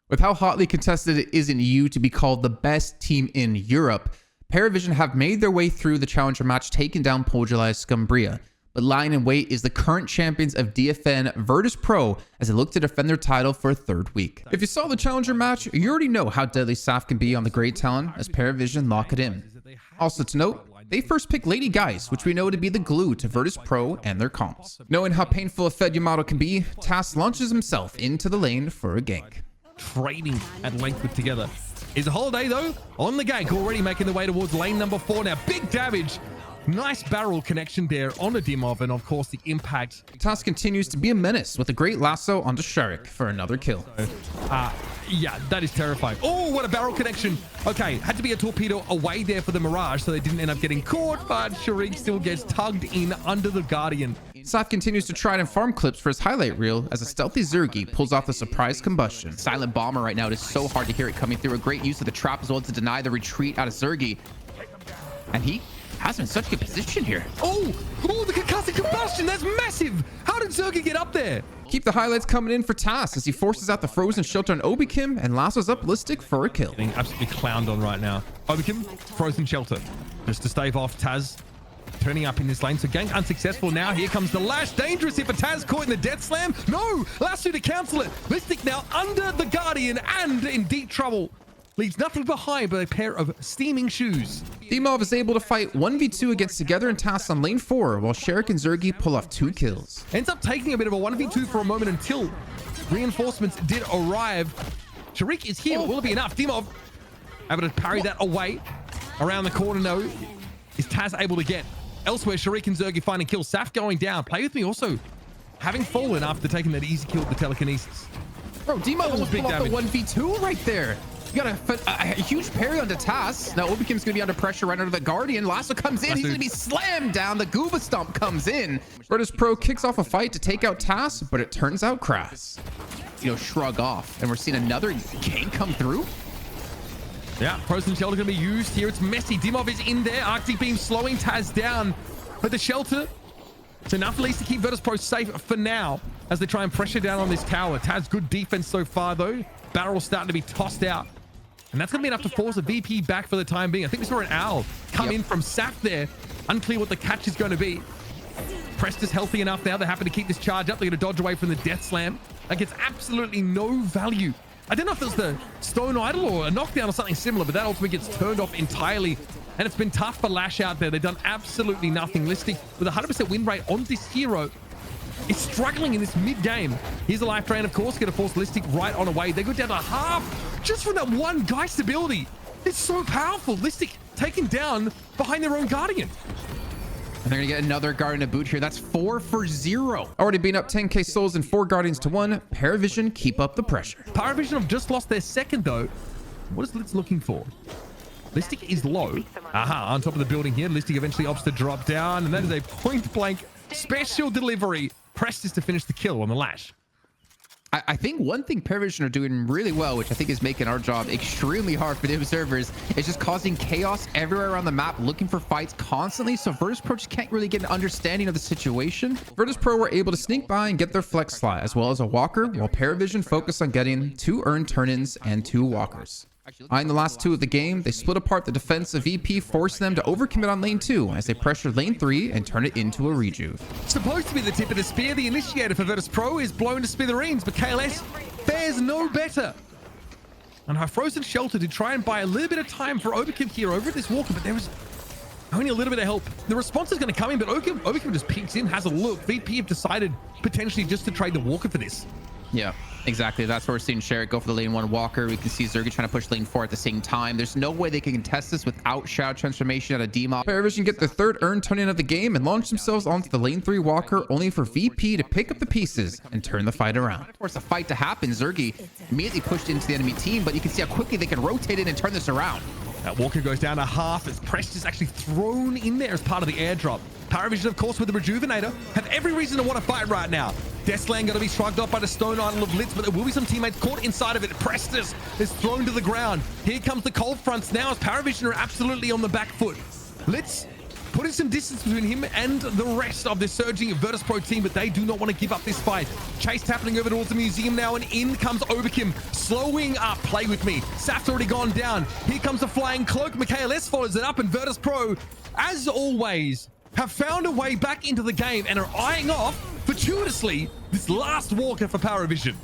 With how hotly contested it is in EU to be called the best team in Europe, Parivision have made their way through the challenger match, taking down Poggiola's Scumbria. But lying in wait is the current champions of DFN Virtus Pro as they look to defend their title for a third week. If you saw the challenger match, you already know how deadly Saf can be on the Great Talon as Parivision lock it in. Also to note, they first picked Lady Geist, which we know to be the glue to Virtus Pro and their comps. Knowing how painful a Fed Yamato can be, Tas launches himself into the lane for a gank. Trading at length with together is a Holiday though on the gank, already making the way towards lane number 4 now. Big damage, nice barrel connection there on the Dimov, and of course the impact. Tas continues to be a menace with a great lasso onto Sharik for another kill. Yeah, that is terrifying. Oh, what a barrel connection. Okay, had to be a torpedo away there for the Mirage, so they didn't end up getting caught, but Sharik still gets tugged in under the Guardian. Saf continues to try and farm clips for his highlight reel as a stealthy Zergi pulls off the surprise combustion. Silent Bomber right now, it is so hard to hear it coming through. A great use of the trap as well to deny the retreat out of Zergi. And he has him in such good position here. Oh, the concussive combustion, that's massive. How did Zergi get up there? Keep the highlights coming in for Tas as he forces out the frozen shelter on Obikim and lassos up Listic for a kill. Getting absolutely clowned on right now. Obikim, frozen shelter, just to stave off Taz. Turning up in this lane, so gank unsuccessful now. Here comes the lash, dangerous if a Taz caught in the death slam. No, lasso to cancel it. Listic now under the Guardian and in deep trouble. Leaves nothing behind but a pair of steaming shoes. Dimov is able to fight 1v2 against Together and Tas on lane 4, while Sharik and Zergi pull off 2 kills. Ends up taking a bit of a 1v2 for a moment until reinforcements did arrive. Sharik is here, but will it be enough? Dimov able to parry that away. Around the corner now is Taz able to get. Elsewhere, Sharik and Zergi finding kills. Saf going down. Play With Me also having fallen after taking that easy kill with the telekinesis. Bro, Dimov almost pulled off the 1v2 right there. You got a huge parry onto Tas. Now Obikim's going to be under pressure right under the Guardian. Lasso comes in. He's going to be slammed down. The Gooba Stomp comes in. Virtus Pro kicks off a fight to take out Tas, but it turns out crass. Shrug off. And we're seeing another gank come through. Yeah, frozen shelter going to be used here. It's messy. Dimov is in there. Arctic Beam slowing Taz down. But the shelter, it's enough at least to keep Virtus Pro safe for now as they try and pressure down on this tower. Taz, good defense so far though. Barrel starting to be tossed out. And that's going to be enough to force a VP back for the time being. I think we saw an owl come in from Saf there. Unclear what the catch is going to be. Presta's healthy enough now. They're happy to keep this charge up. They're going to dodge away from the death slam. That gets absolutely no value. I don't know if it was the Stone Idol or a knockdown or something similar, but that ultimately gets turned off entirely. And it's been tough for Lash out there. They've done absolutely nothing. Listic with a 100% win rate on this hero is struggling in this mid-game. Here's a life drain, of course, going to force Listic right on away. They go down to half just from that one Geist ability. It's so powerful. Listic taken down behind their own Guardian. And they're going to get another Guardian to boot here. That's 4 for 0. Already being up 10k souls and 4 Guardians to 1. Parivision keep up the pressure. Parivision have just lost their second, though. What is Litz looking for? Listic is low. Aha, on top of the building here. Listic eventually opts to drop down, and that is a point-blank special delivery. Prestes to finish the kill on the Lash. I think one thing Parivision are doing really well, which I think is making our job extremely hard for the observers, is just causing chaos everywhere around the map, looking for fights constantly, so Virtus Pro just can't really get an understanding of the situation. Virtus Pro were able to sneak by and get their flex slot, as well as a walker, while Parivision focused on getting 2 earned turn-ins and 2 walkers. In the last 2 of the game, they split apart the defense of VP, forcing them to overcommit on lane 2 as they pressure lane 3 and turn it into a rejuve. Supposed to be the tip of the spear, the initiator for Virtus Pro is blown to smithereens, but KLS fares no better. And her frozen shelter to try and buy a little bit of time for Obikim here over at this walker, but there was only a little bit of help. The response is going to come in, but Obikim just peeks in, has a look. VP have decided potentially just to trade the walker for this. Yeah, exactly. That's where we're seeing Sharik go for the lane 1 walker. We can see Zergi trying to push lane 4 at the same time. There's no way they can contest this without Shadow Transformation out of Dimov. Parivision get their 3rd earned turn-in of the game and launch themselves onto the lane 3 walker, only for VP to pick up the pieces and turn the fight around. Of course, a fight to happen. Zergi immediately pushed into the enemy team, but you can see how quickly they can rotate it and turn this around. That walker goes down to half as Prestes actually thrown in there as part of the airdrop. Parivision, of course, with the Rejuvenator, have every reason to want to fight right now. Deathslang going to be shrugged off by the Stone Idol of Litz, but there will be some teammates caught inside of it. Prestes is thrown to the ground. Here comes the cold fronts now as Parivision are absolutely on the back foot. Litz putting some distance between him and the rest of the surging Virtus.pro team, but they do not want to give up this fight. Chase happening over towards the museum now, and in comes Overkim, slowing up. Play with me. Saf's already gone down. Here comes a flying cloak. Michaelis follows it up, and Virtus.pro, as always, have found a way back into the game and are eyeing off, fortuitously, this last walker for Parivision.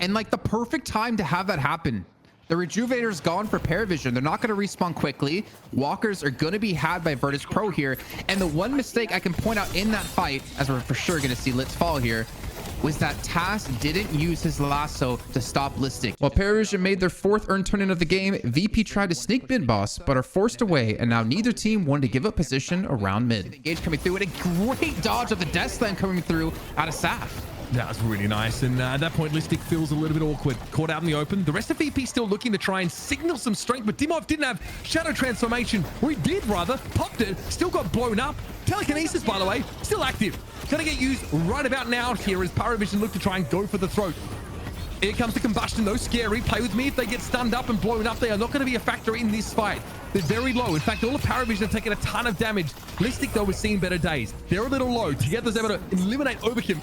And like the perfect time to have that happen. The Rejuvenator's gone for Parivision. They're not going to respawn quickly. Walkers are going to be had by Virtus.pro here. And the one mistake I can point out in that fight, as we're for sure going to see Litz fall here, was that Tass didn't use his lasso to stop Listic. While Parivision made their 4th earned turn-in of the game, VP tried to sneak mid boss, but are forced away, and now neither team wanted to give up position around mid. Engage coming through, and a great dodge of the Death Slam coming through out of Saf. That was really nice, and at that point, Listic feels a little bit awkward. Caught out in the open. The rest of VP still looking to try and signal some strength, but Dimov didn't have Shadow Transformation, or he did rather, popped it, still got blown up. Telekinesis, by the way, still active. Gonna get used right about now here as Parivision look to try and go for the throat. Here comes the combustion, though. Scary. Play with me. If they get stunned up and blown up, they are not going to be a factor in this fight. They're very low. In fact, all of Parivision have taken a ton of damage. Listic, though, has seen better days. They're a little low. Together, they're able to eliminate Overkim.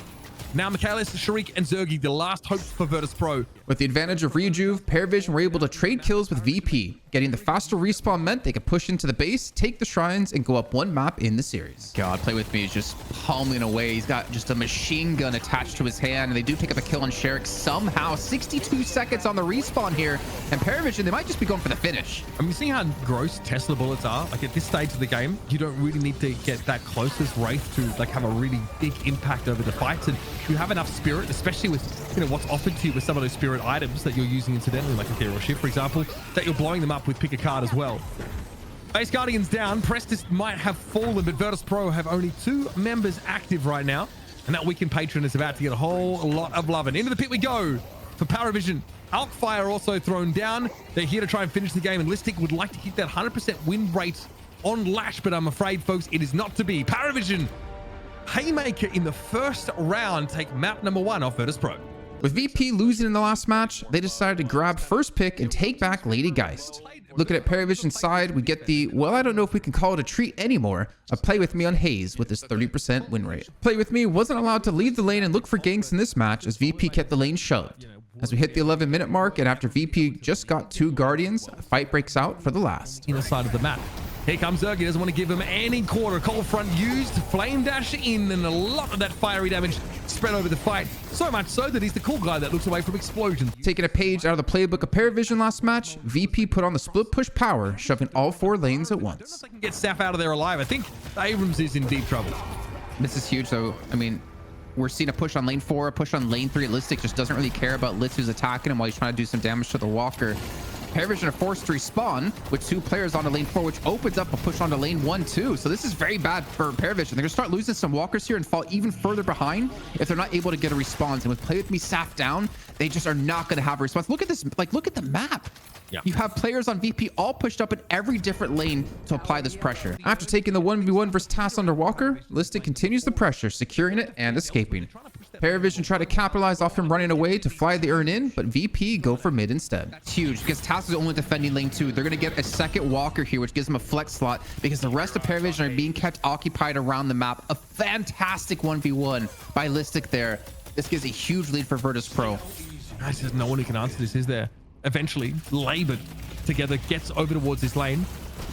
Now Michaelis, Sharik, and Zergi, the last hope for Virtus.pro. With the advantage of Rejuve, Parivision were able to trade kills with VP. Getting the faster respawn meant they could push into the base, take the shrines, and go up one map in the series. God, Play With Me is just pummeling away. He's got just a machine gun attached to his hand, and they do pick up a kill on Sharik somehow. 62 seconds on the respawn here, and Parivision, they might just be going for the finish. I mean, seeing how gross Tesla bullets are, like at this stage of the game, you don't really need to get that close as Wraith to like have a really big impact over the fights, and you have enough spirit, especially with what's offered to you with some of those spirit items that you're using incidentally, like a hero shift, for example, that you're blowing them up with pick a card as well. Base Guardian's down. Prestis might have fallen, but Virtus.pro have only 2 members active right now, and that weekend patron is about to get a whole lot of love. And into the pit we go for Parivision. Alkfire also thrown down. They're here to try and finish the game, and Listic would like to keep that 100% win rate on Lash, but I'm afraid, folks, it is not to be. Parivision, Haymaker in the first round, take map number 1 off Virtus.pro. With VP losing in the last match, they decided to grab first pick and take back Lady Geist. Looking at Parivision's side, we get the, well, I don't know if we can call it a treat anymore, a Play With Me on Haze with his 30% win rate. Play With Me wasn't allowed to leave the lane and look for ganks in this match as VP kept the lane shoved. As we hit the 11-minute mark, and after VP just got 2 Guardians, a fight breaks out for the last. Inner side of the map. Here comes Zergi, doesn't want to give him any quarter. Cold Front used, Flame Dash in, and a lot of that fiery damage spread over the fight. So much so that he's the cool guy that looks away from explosions. Taking a page out of the playbook of Parivision last match, VP put on the split push power, shoving all 4 lanes at once. If they can get Saf out of there alive, I think Abrams is in deep trouble. This is huge, though. I mean, we're seeing a push on lane 4, a push on lane 3. Listic just doesn't really care about Litz, who's attacking him while he's trying to do some damage to the Walker. Parivision are forced to respawn with 2 players onto lane 4, which opens up a push onto lane 1 too. So this is very bad for Parivision. They're gonna start losing some walkers here and fall even further behind if they're not able to get a response. And with Play With Me Saf down, they just are not gonna have a response. Look at this, like look at the map. Yeah. You have players on VP all pushed up in every different lane to apply this pressure. After taking the 1v1 versus Tass under Walker, Listic continues the pressure, securing it and escaping. Parivision try to capitalize off him running away to fly the urn in, but VP go for mid instead. It's huge because Tass is only defending lane 2. They're going to get a second Walker here, which gives them a flex slot because the rest of Parivision are being kept occupied around the map. A fantastic 1v1 by Listic there. This gives a huge lead for Virtus.pro. Guys, there's no one who can answer this, is there? Eventually, Labored together gets over towards this lane.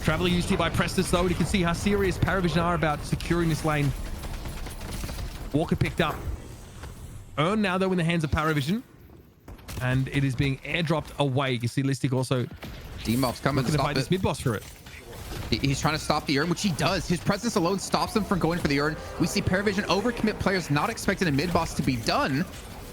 Traveler used here by Prestis, though, and you can see how serious Parivision are about securing this lane. Walker picked up. Urn now, though, in the hands of Parivision. And it is being airdropped away. You can see Listic also D-Mob's coming to looking to stop fight this it. mid-boss for it. He's trying to stop the urn, which he does. His presence alone stops him from going for the urn. We see Parivision overcommit players not expecting a mid-boss to be done.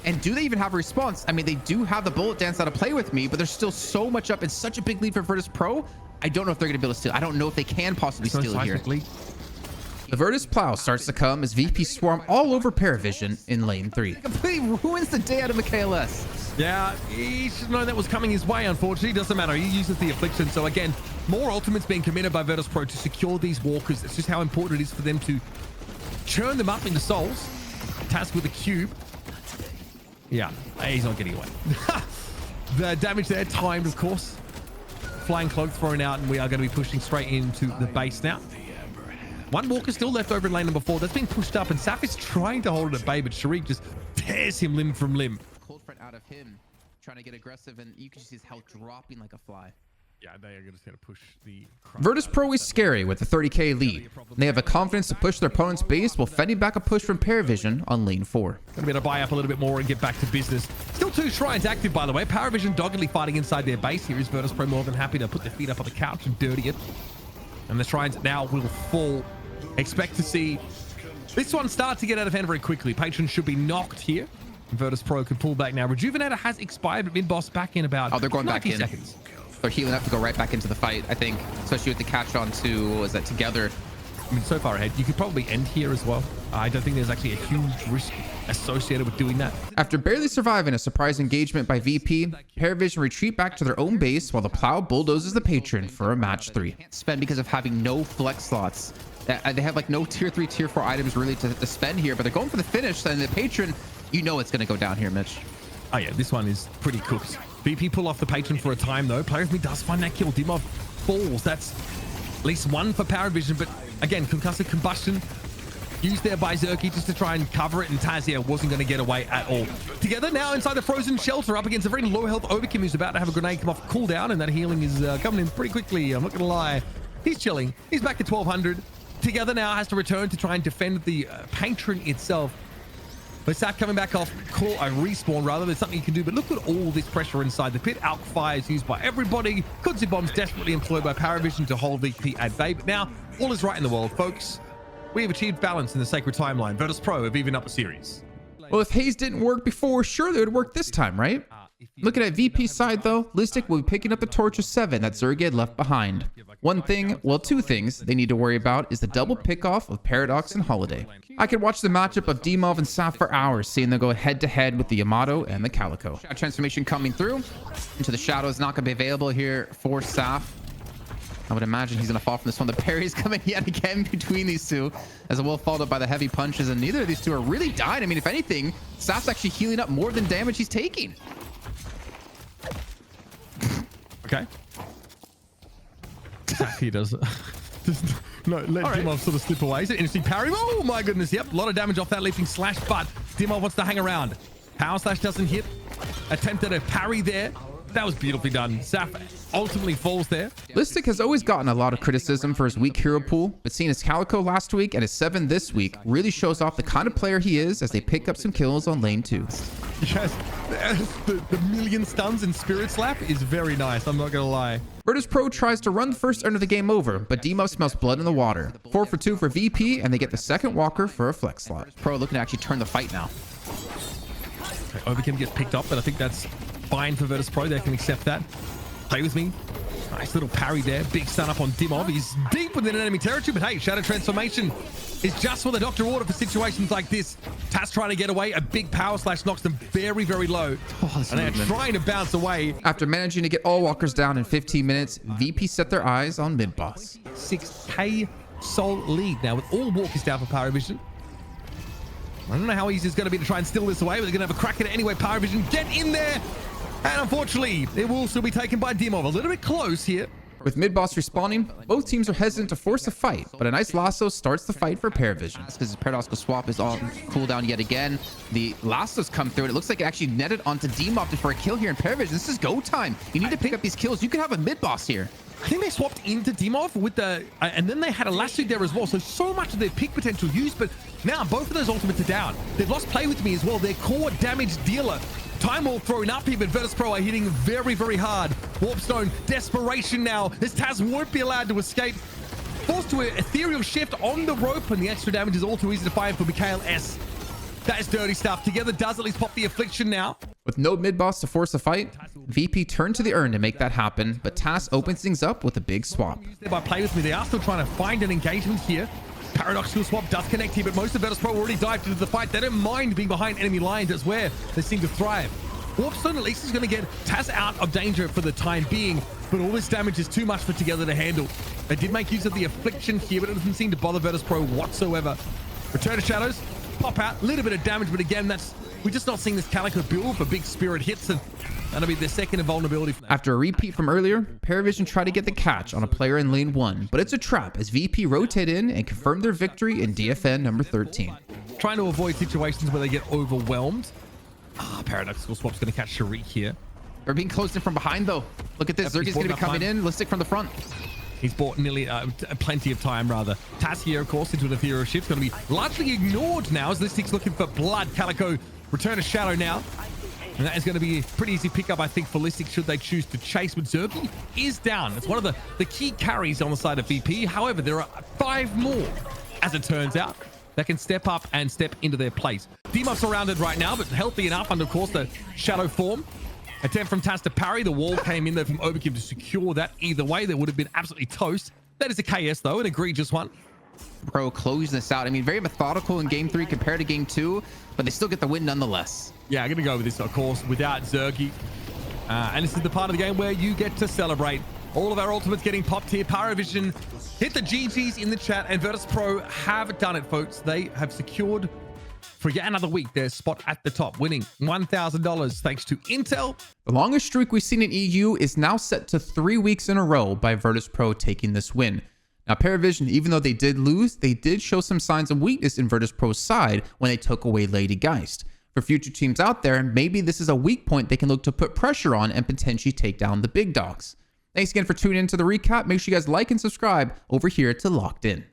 And do they even have a response? I mean, they do have the bullet dance out of Play With Me, but there's still so much up and such a big lead for Virtus.pro. I don't know if they're going to be able to steal. I don't know if they can possibly steal it here. The Virtus plow starts to come as VP swarm all over Parivision in lane 3. Completely ruins the day out of Michaelis. Yeah, he should know that was coming his way, unfortunately. Doesn't matter. He uses the Affliction. So again, more ultimates being committed by Virtus.pro to secure these walkers. It's just how important it is for them to churn them up into souls. Task with the cube. Yeah, he's not getting away. The damage there timed, of course. Flying cloak thrown out, and we are going to be pushing straight into the base now. One walker still left over in lane number 4. That's being pushed up, and Saf is trying to hold it at bay, but Sharik just tears him limb from limb. Cold front out of him, trying to get aggressive, and you can just see his health dropping like a fly. Yeah, they are just going to push the... Virtus Pro is scary with a 30k lead. They have the confidence to push their opponent's base while fending back a push from Parivision on lane 4. Going to be able to buy up a little bit more and get back to business. Still 2 shrines active, by the way. Parivision doggedly fighting inside their base here. Is Virtus Pro more than happy to put their feet up on the couch and dirty it. And the shrines now will fall. Expect to see this one start to get out of hand very quickly. Patron should be knocked here. Virtus Pro can pull back now. Rejuvenator has expired, but mid-boss back in about they're going back in. seconds. They're healing up to go right back into the fight, I think, especially with the catch on to, what was that, together. I mean, so far ahead, you could probably end here as well. I don't think there's actually a huge risk associated with doing that. After barely surviving a surprise engagement by VP, Parivision retreat back to their own base while the Plow bulldozes the Patron for a match 3. Can't spend because of having no flex slots. They have like no tier 3, tier 4 items really to spend here, but they're going for the finish, and the Patron, you know it's going to go down here, Mitch. Oh yeah, this one is pretty cooked. VP pull off the Patron for a time though. Player of me does find that kill. Dimov falls. That's at least 1 for Parivision, but again, concussive combustion used there by Zerky just to try and cover it, and Taz here wasn't going to get away at all. Together now inside the frozen shelter up against a very low health Overkim who's about to have a grenade come off cooldown, and that healing is coming in pretty quickly. I'm not going to lie. He's chilling. He's back to 1200. Together now has to return to try and defend the Patron itself. But Saf coming back off a respawn rather. There's something you can do, but look at all this pressure inside the pit. Alk fire is used by everybody. Kudzi bombs desperately employed by Parivision to hold VP at bay. But now all is right in the world, folks. We have achieved balance in the sacred timeline. Virtus Pro have evened up the series. Well, if Haze didn't work before, surely it would work this time, right? Looking at VP's side though, Listic will be picking up the torch of 7 that Zergy had left behind. One thing, well, 2 things they need to worry about is the double pickoff of Paradox and Holiday. I could watch the matchup of Dimov and Saf for hours, seeing them go head to head with the Yamato and the Calico. Transformation coming through into the shadow is not going to be available here for Saf. I would imagine he's going to fall from this one. The parry's coming yet again between these two, as it will followed up by the heavy punches, and neither of these two are really dying. I mean, if anything, Saf's actually healing up more than damage he's taking. Okay. He does. No, let Dimov sort of slip away. Is it interesting parry? Oh my goodness. Yep. A lot of damage off that leaping slash, but Dimov wants to hang around. Power slash doesn't hit. Attempted a parry there. That was beautifully done. Saf ultimately falls there. Listic has always gotten a lot of criticism for his weak hero pool, but seeing his Calico last week and his 7 this week really shows off the kind of player he is as they pick up some kills on lane 2. Yes, the million stuns and Spirit Slap is very nice. I'm not going to lie. Virtus Pro tries to run the first turn of the game over, but Demo smells blood in the water. 4 for 2 for VP, and they get the second walker for a flex slot. Pro looking to actually turn the fight now. Okay, Overkim gets picked up, but I think that's fine for Virtus Pro. They can accept that. Play with me. Nice little parry there. Big stun up on Dimov. He's deep within enemy territory, but hey, Shadow Transformation is just what the doctor ordered for situations like this. Taz trying to get away. A big power slash knocks them very, very low. And they're trying to bounce away. After managing to get all walkers down in 15 minutes, VP set their eyes on mid-boss. 6k soul lead now with all walkers down for Parivision. I don't know how easy it's going to be to try and steal this away, but they're going to have a crack at it anyway. Parivision, get in there! And unfortunately, it will still be taken by Dimov. A little bit close here. With mid-boss respawning, both teams are hesitant to force a fight, but a nice lasso starts the fight for Parivision. That's because the Paradoxical Swap is on cooldown yet again. The lassos come through, and it looks like it actually netted onto Dimov for a kill here in Parivision. This is go time. You need to pick up these kills. You could have a mid-boss here. I think they swapped into Dimov with the... and then they had a lasso there as well, so much of their peak potential used, but now both of those ultimates are down. They've lost play with me as well. Their core damage dealer. Time Warp thrown up here, but Virtus Pro are hitting very, very hard. Warpstone, desperation now. This Taz won't be allowed to escape. Forced to an ethereal shift on the rope, and the extra damage is all too easy to find for Mikhail S. That is dirty stuff. Together does at least pop the affliction now. With no mid-boss to force a fight, VP turned to the urn to make that happen, but Taz opens things up with a big swap. By Play With Me, they are still trying to find an engagement here. Paradoxical Swap does connect here, but most of Virtus Pro already dived into the fight. They don't mind being behind enemy lines. That's where they seem to thrive. Warpstone at least is going to get Taz out of danger for the time being, but all this damage is too much for Together to handle. They did make use of the affliction here, but it doesn't seem to bother Virtus Pro whatsoever. Return of Shadows, pop out, a little bit of damage, but again, we're just not seeing this Calico build for big spirit hits, and That'll be the second invulnerability for them. After a repeat from earlier, Parivision tried to get the catch on a player in lane 1, but it's a trap as VP rotate in and confirm their victory in DFN number 13. Trying to avoid situations where they get overwhelmed. Paradoxical Swap's going to catch Sharik here. They're being closed in from behind though. Look at this. Yep, Zerg's going to be coming in. Listic from the front. He's bought nearly plenty of time, rather. Taz here, of course, into an ethereal shift. Going to be largely ignored now as Listic's looking for blood. Calico return a shadow now. And that is going to be a pretty easy pickup, I think, for Listic should they choose to chase. But Zergi is down. It's one of the key carries on the side of VP. However, there are 5 more, as it turns out, that can step up and step into their place. Demuff surrounded right now, but healthy enough under, of course, the shadow form. Attempt from Taz to parry. The wall came in there from Overkill to secure that. Either way, they would have been absolutely toast. That is a KS, though, an egregious one. Pro closing this out. I mean, very methodical in game 3 compared to game 2, but they still get the win nonetheless. Yeah, I'm going to go with this, of course, without Zergi. And this is the part of the game where you get to celebrate. All of our ultimates getting popped here. Parivision hit the GGs in the chat, and Virtus Pro have done it, folks. They have secured for yet another week their spot at the top, winning $1,000 thanks to Intel. The longest streak we've seen in EU is now set to 3 weeks in a row by Virtus Pro taking this win. Now, Parivision, even though they did lose, they did show some signs of weakness in Virtus Pro's side when they took away Lady Geist. For future teams out there, maybe this is a weak point they can look to put pressure on and potentially take down the big dogs. Thanks again for tuning into the recap. Make sure you guys like and subscribe over here to Locked In.